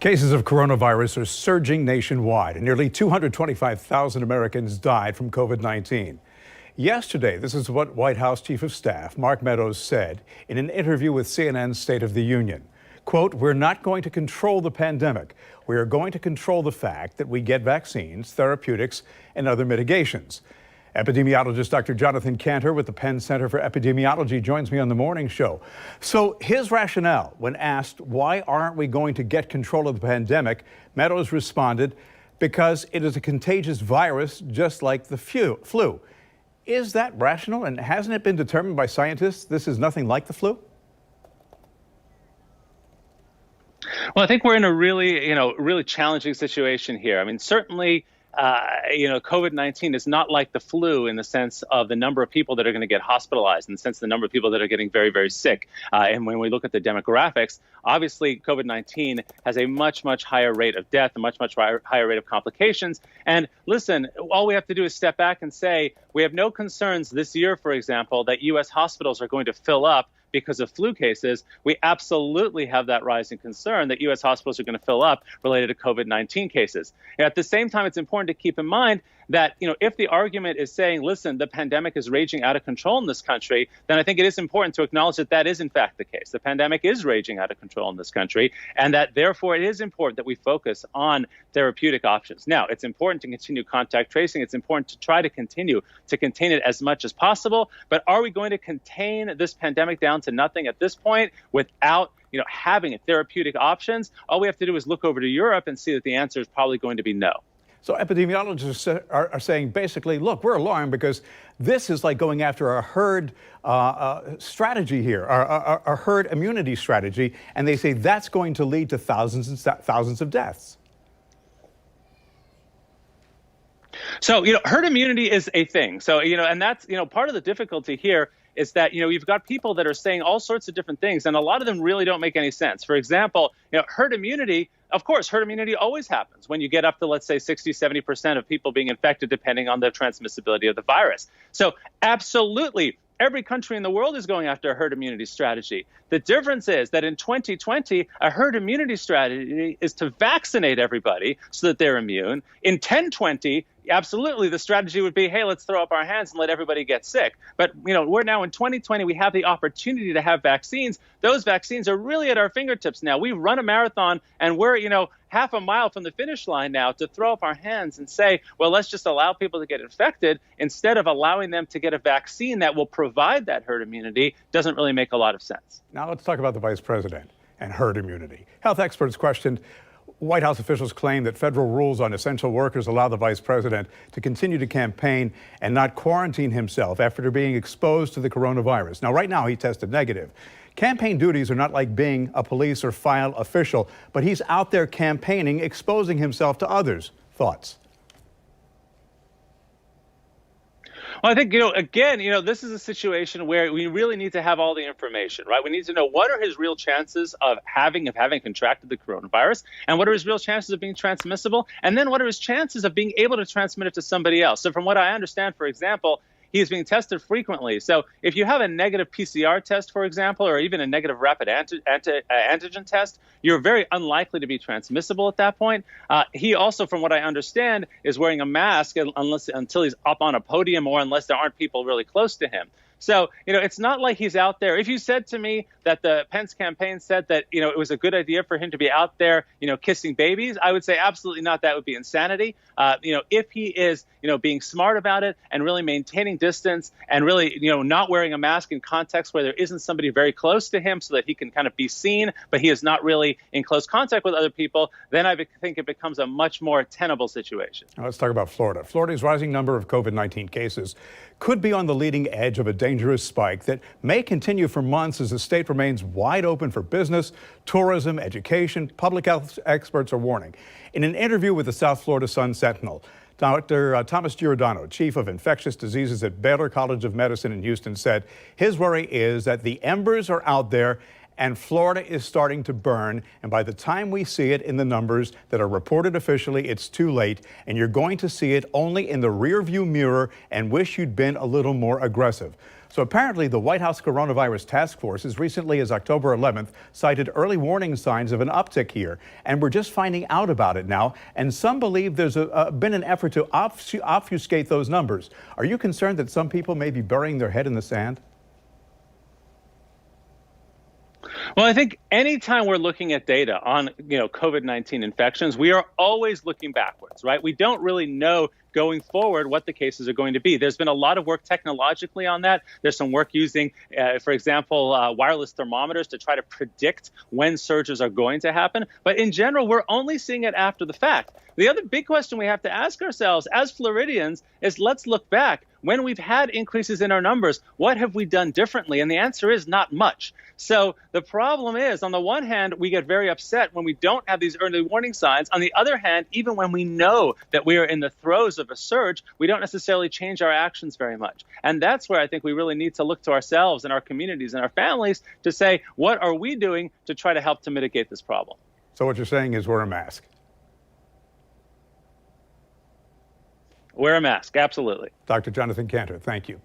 Cases of coronavirus are surging nationwide, and nearly 225,000 Americans died from COVID-19. Yesterday, this is what White House Chief of Staff Mark Meadows said in an interview with CNN's State of the Union. Quote, "We're not going to control the pandemic. We are going to control the fact that we get vaccines, therapeutics, and other mitigations." Epidemiologist Dr. Jonathan Kantor with the Penn Center for Epidemiology joins me on the morning show. So his rationale when asked, why aren't we going to get control of the pandemic, Meadows responded, because it is a contagious virus just like the flu. Is that rational, and hasn't it been determined by scientists this is nothing like the flu? Well, I think we're in a really challenging situation here. I mean, certainly, COVID-19 is not like the flu in the sense of the number of people that are going to get hospitalized, in the sense of the number of people that are getting very, very sick. And when we look at the demographics, obviously COVID-19 has a much, much higher rate of death, a much, much higher rate of complications. And listen, all we have to do is step back and say, we have no concerns this year, for example, that U.S. hospitals are going to fill up because of flu cases. We absolutely have that rising concern that U.S. hospitals are going to fill up related to COVID-19 cases. And at the same time, it's important to keep in mind that, if the argument is saying, listen, the pandemic is raging out of control in this country, then I think it is important to acknowledge that that is in fact the case. The pandemic is raging out of control in this country, and that therefore it is important that we focus on therapeutic options. Now, it's important to continue contact tracing. It's important to try to continue to contain it as much as possible. But are we going to contain this pandemic down to nothing at this point without having therapeutic options? All we have to do is look over to Europe and see that the answer is probably going to be no. So epidemiologists are saying basically, look, we're alarmed because this is like going after a herd strategy here, a herd immunity strategy, and they say that's going to lead to thousands and thousands of deaths. So, herd immunity is a thing. So, and that's, part of the difficulty here is that, you've got people that are saying all sorts of different things, and a lot of them really don't make any sense. For example, herd immunity, of course, herd immunity always happens when you get up to, let's say, 60, 70% of people being infected, depending on the transmissibility of the virus. So absolutely, every country in the world is going after a herd immunity strategy. The difference is that in 2020, a herd immunity strategy is to vaccinate everybody so that they're immune. In 1020, absolutely, the strategy would be, hey, let's throw up our hands and let everybody get sick. But, we're now in 2020, we have the opportunity to have vaccines. Those vaccines are really at our fingertips now. We run a marathon and we're, half a mile from the finish line now to throw up our hands and say, well, let's just allow people to get infected instead of allowing them to get a vaccine that will provide that herd immunity doesn't really make a lot of sense. Now let's talk about the vice president and herd immunity. Health experts questioned. White House officials claim that federal rules on essential workers allow the vice president to continue to campaign and not quarantine himself after being exposed to the coronavirus. Now, right now, he tested negative. Campaign duties are not like being a police or file official, but he's out there campaigning, exposing himself to others. Thoughts? Well, I think, this is a situation where we really need to have all the information, right? We need to know what are his real chances of having contracted the coronavirus, and what are his real chances of being transmissible, and then what are his chances of being able to transmit it to somebody else. So from what I understand, for example, he is being tested frequently. So if you have a negative PCR test, for example, or even a negative rapid antigen test, you're very unlikely to be transmissible at that point. He also, from what I understand, is wearing a mask until he's up on a podium or unless there aren't people really close to him. So, it's not like he's out there. If you said to me that the Pence campaign said that, it was a good idea for him to be out there, kissing babies, I would say absolutely not. That would be insanity. If he is, being smart about it and really maintaining distance and really, not wearing a mask in contexts where there isn't somebody very close to him so that he can kind of be seen, but he is not really in close contact with other people, then I think it becomes a much more tenable situation. Now let's talk about Florida. Florida's rising number of COVID-19 cases could be on the leading edge of a dangerous spike that may continue for months as the state remains wide open for business, tourism, education. Public health experts are warning. In an interview with the South Florida Sun Sentinel, Dr. Thomas Giordano, chief of infectious diseases at Baylor College of Medicine in Houston, said his worry is that the embers are out there and Florida is starting to burn. And by the time we see it in the numbers that are reported officially, it's too late. And you're going to see it only in the rearview mirror and wish you'd been a little more aggressive. So apparently the White House Coronavirus Task Force as recently as October 11th cited early warning signs of an uptick here. And we're just finding out about it now. And some believe there's been an effort to obfuscate those numbers. Are you concerned that some people may be burying their head in the sand? Well, I think anytime we're looking at data on, COVID-19 infections, we are always looking backwards, right? We don't really know going forward what the cases are going to be. There's been a lot of work technologically on that. There's some work using, for example, wireless thermometers to try to predict when surges are going to happen. But in general, we're only seeing it after the fact. The other big question we have to ask ourselves as Floridians is let's look back. When we've had increases in our numbers, what have we done differently? And the answer is not much. So the problem is, on the one hand, we get very upset when we don't have these early warning signs. On the other hand, even when we know that we are in the throes of a surge, we don't necessarily change our actions very much. And that's where I think we really need to look to ourselves and our communities and our families to say, what are we doing to try to help to mitigate this problem? So what you're saying is wear a mask. Wear a mask, absolutely. Dr. Jonathan Kantor, thank you.